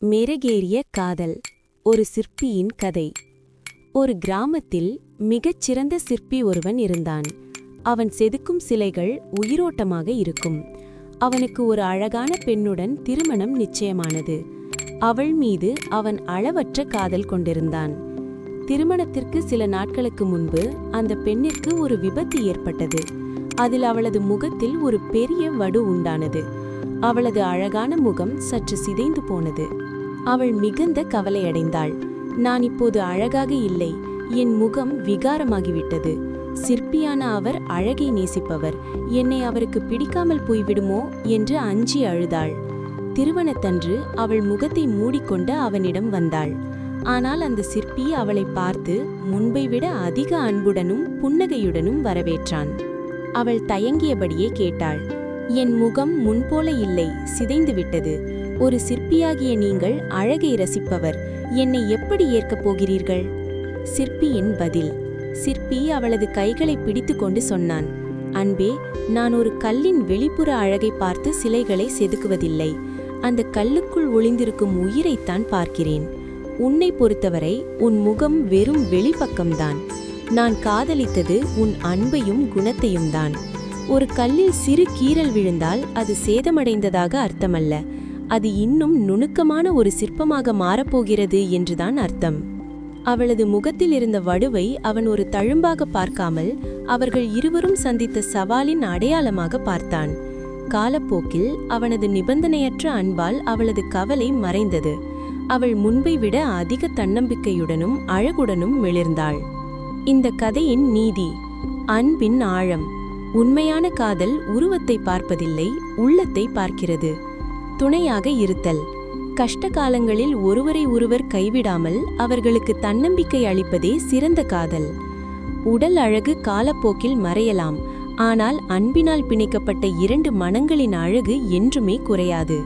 மெருகேறிய காதல். ஒரு சிற்பியின் கதை. ஒரு கிராமத்தில் மிகச்சிறந்த சிற்பி ஒருவன் இருந்தான். அவன் செதுக்கும் சிலைகள் உயிரோட்டமாக இருக்கும். அவனுக்கு ஒரு அழகான பெண்ணுடன் திருமணம் நிச்சயமானது. அவள் மீது அவன் அளவற்ற காதல் கொண்டிருந்தான். திருமணத்திற்கு சில நாட்களுக்கு முன்பு அந்த பெண்ணிற்கு ஒரு விபத்து ஏற்பட்டது. அதில் அவளது முகத்தில் ஒரு பெரிய வடு உண்டானது. அவளது அழகான முகம் சற்று சிதைந்து போனது. அவள் மிகுந்த கவலையடைந்தாள். நான் இப்போது அழகாக இல்லை, என் முகம் விகாரமாகிவிட்டது. சிற்பியான அவர் அழகை நேசிப்பவர், என்னை அவருக்கு பிடிக்காமல் போய்விடுமோ என்று அஞ்சி அழுதாள். திருமணத்தன்று அவள் முகத்தை மூடிக்கொண்டு அவனிடம் வந்தாள். ஆனால் அந்த சிற்பி அவளை பார்த்து முன்பை விட அதிக அன்புடனும் புன்னகையுடனும் வரவேற்றான். அவள் தயங்கியபடியே கேட்டாள், என் முகம் முன்போல இல்லை, சிதைந்துவிட்டது. ஒரு சிற்பியாகிய நீங்கள் அழகை ரசிப்பவர், என்னை எப்படி ஏற்கப் போகிறீர்கள்? சிற்பியின் பதில். சிற்பி அவளது கைகளை பிடித்து கொண்டு சொன்னான், அன்பே, நான் ஒரு கல்லின் வெளிப்புற அழகை பார்த்து சிலைகளை செதுக்குவதில்லை. அந்த கல்லுக்குள் ஒளிந்திருக்கும் உயிரைத்தான் பார்க்கிறேன். உன்னை பொறுத்தவரை உன் முகம் வெறும் வெளிப்பக்கம்தான். நான் காதலித்தது உன் அன்பையும் குணத்தையும் தான். ஒரு கல்லில் சிறு கீறல் விழுந்தால் அது சேதமடைந்ததாக அர்த்தமல்ல, அது இன்னும் நுணுக்கமான ஒரு சிற்பமாக மாறப்போகிறது என்றுதான் அர்த்தம். அவளது முகத்தில் இருந்த வடுவை அவன் ஒரு தழும்பாக பார்க்காமல் அவர்கள் இருவரும் சந்தித்த சவாலின் அடையாளமாக பார்த்தான். காலப்போக்கில் அவனது நிபந்தனையற்ற அன்பால் அவளது கவலை மறைந்தது. அவள் முன்பை விட அதிக தன்னம்பிக்கையுடனும் அழகுடனும் மிளிர்ந்தாள். இந்த கதையின் நீதி: அன்பின் ஆழம். உண்மையான காதல் உருவத்தை பார்ப்பதில்லை, உள்ளத்தை பார்க்கிறது. துணையாக இருத்தல். கஷ்ட காலங்களில் ஒருவரை ஒருவர் கைவிடாமல் அவர்களுக்கு தன்னம்பிக்கை அளிப்பதே சிறந்த காதல். உடல் அழகு காலப்போக்கில் மறையலாம், ஆனால் அன்பினால் பிணைக்கப்பட்ட இரண்டு மனங்களின் அழகு என்றுமே குறையாது.